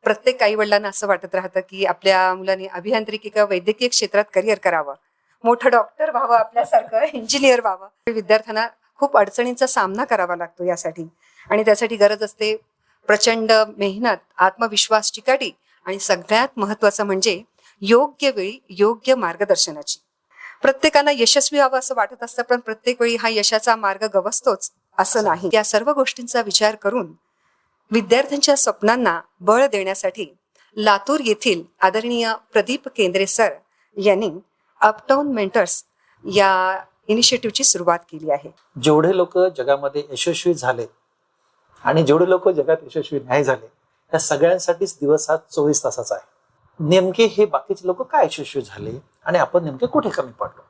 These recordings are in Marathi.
प्रत्येक आई वडिलांना असं वाटत राहतं की आपल्या मुलांनी अभियांत्रिकी किंवा वैद्यकीय क्षेत्रात करिअर करावं, मोठं डॉक्टर व्हावं, आपल्यासारखं इंजिनियर व्हावं. विद्यार्थ्यांना खूप अडचणींचा सामना करावा लागतो यासाठी, आणि त्यासाठी गरज असते प्रचंड मेहनत, आत्मविश्वास, चिकाटी आणि सगळ्यात महत्वाचं म्हणजे योग्य वेळी योग्य मार्गदर्शनाची. प्रत्येकाला यशस्वी व्हावं असं वाटत असतं, पण प्रत्येक वेळी हा यशाचा मार्ग गवसतोच असं नाही. या सर्व गोष्टींचा विचार करून विद्यार्थ्यांच्या स्वप्नांना बळ देण्यासाठी लातूर येथील आदरणीय प्रदीप केंद्रे सर यांनी अपटाउन मेंटर्स या इनिशिएटिव्हची सुरुवात केली आहे. जेवढे लोक जगामध्ये यशस्वी झाले आणि जेवढे लोक जगात यशस्वी नाही झाले, त्या सगळ्यांसाठीच दिवस हा 24 तासाचा आहे. नेमके हे बाकीचे लोक काय यशस्वी झाले आणि आपण नेमके कुठे कमी पडलो?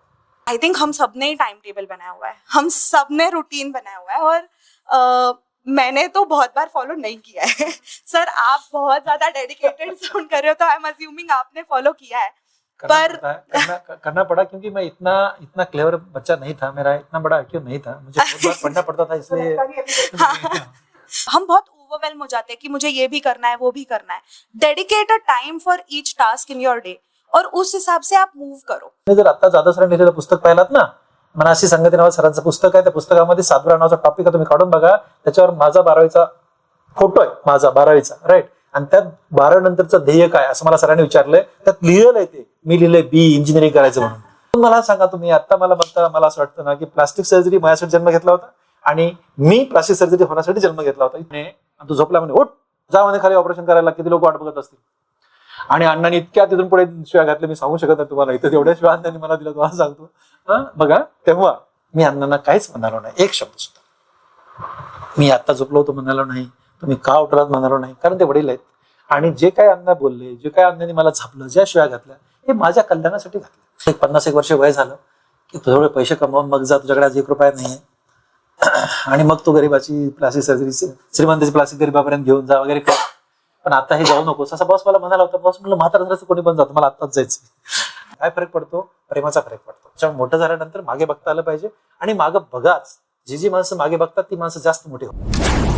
आई थिंक हम सब ने टाइम टेबल बनाया हुआ है, हम सब ने रूटीन बनाया हुआ है, और मैंने तो बहुत बार फॉलो नहीं किया है. सर आप बहुत ज्यादा डेडिकेटेड साउंड कर रहे हो, तो आई एम अज्यूमिंग आपने फॉलो किया है. पर करना पड़ा क्योंकि मैं इतना क्लेवर बच्चा नहीं था, मेरा इतना बड़ा IQ नहीं था, मुझे बहुत बार पढ़ना पड़ता था, इसलिए हम बहुत ओवरवेल्म हो जाते हैं कि मुझे ये भी करना है, वो भी करना है. Dedicate a time for each task in your day, और उस हिसाब से आप मूव करो. जर आता जाधव सरांनी लिहिलेलं पुस्तक पाहिलात ना, मनाशी संगती नावाचं सरांचं पुस्तक आहे. त्या पुस्तकामध्ये सातबारा नावाचा टॉपिक आहे, तुम्ही काढून बघा. त्याच्यावर माझा 12वीचा फोटो आहे, माझा 12वीचा, राईट. आणि त्यात 12वी नंतरचं ध्येय काय असं मला सरांनी विचारलंय. त्यात लिहिलेलं आहे, ते मी लिहिलंय बी इंजिनिअरिंग करायचं म्हणून. मला सांगा तुम्ही, आता मला म्हणता, मला असं वाटतं ना की प्लास्टिक सर्जरी माझ्यासाठी जन्म घेतला होता आणि मी प्लास्टिक सर्जरी होण्यासाठी जन्म घेतला होता. तू झोपला म्हणे, उठ जा म्हणे खाली, ऑपरेशन करायला. किती लोक वाट बघत असतील. आणि अण्णांनी इतक्या तिथून पुढे शिव्या घातल्या, मी सांगू शकत नाही तुम्हाला. इथं तेवढ्या शिव्या अण्णांनी मला दिल्या, तुम्हाला सांगतो. बघा, तेव्हा मी अण्णांना काहीच म्हणालो नाही, एक शब्द सुद्धा. मी आता झोपलो होतो म्हणालो नाही, तुम्ही का उठलात म्हणालो नाही, कारण ते वडील आहेत. आणि जे काय अण्णा बोलले, जे काय अण्णांनी मला झापलं, ज्या शिव्या घातल्या, हे माझ्या कल्याणासाठी घातल्या. 50 वर्ष वय झालं की थोडे पैसे कमवून मग जा, तुझ्याकडे आज 1 रुपया नाहीये, आणि मग तू गरीबाची प्लास्टिक सर्जरी, श्रीमंताची प्लास्टिक गरीबापर्यंत घेऊन जा वगैरे कर. पण आता हे जाऊ नकोस असं बॉस मला म्हणाला होता. बॉस म्हणलं, म्हातारा कोणी पण जातं, मला आत्ताच जायचं. काय फरक पडतो? प्रेमाचा फरक पडतो. त्याच्यामुळे मोठं झाल्यानंतर मागे बघता आलं पाहिजे, आणि मागे बघाच. जी माणसं मागे बघतात ती माणसं जास्त मोठी होतात.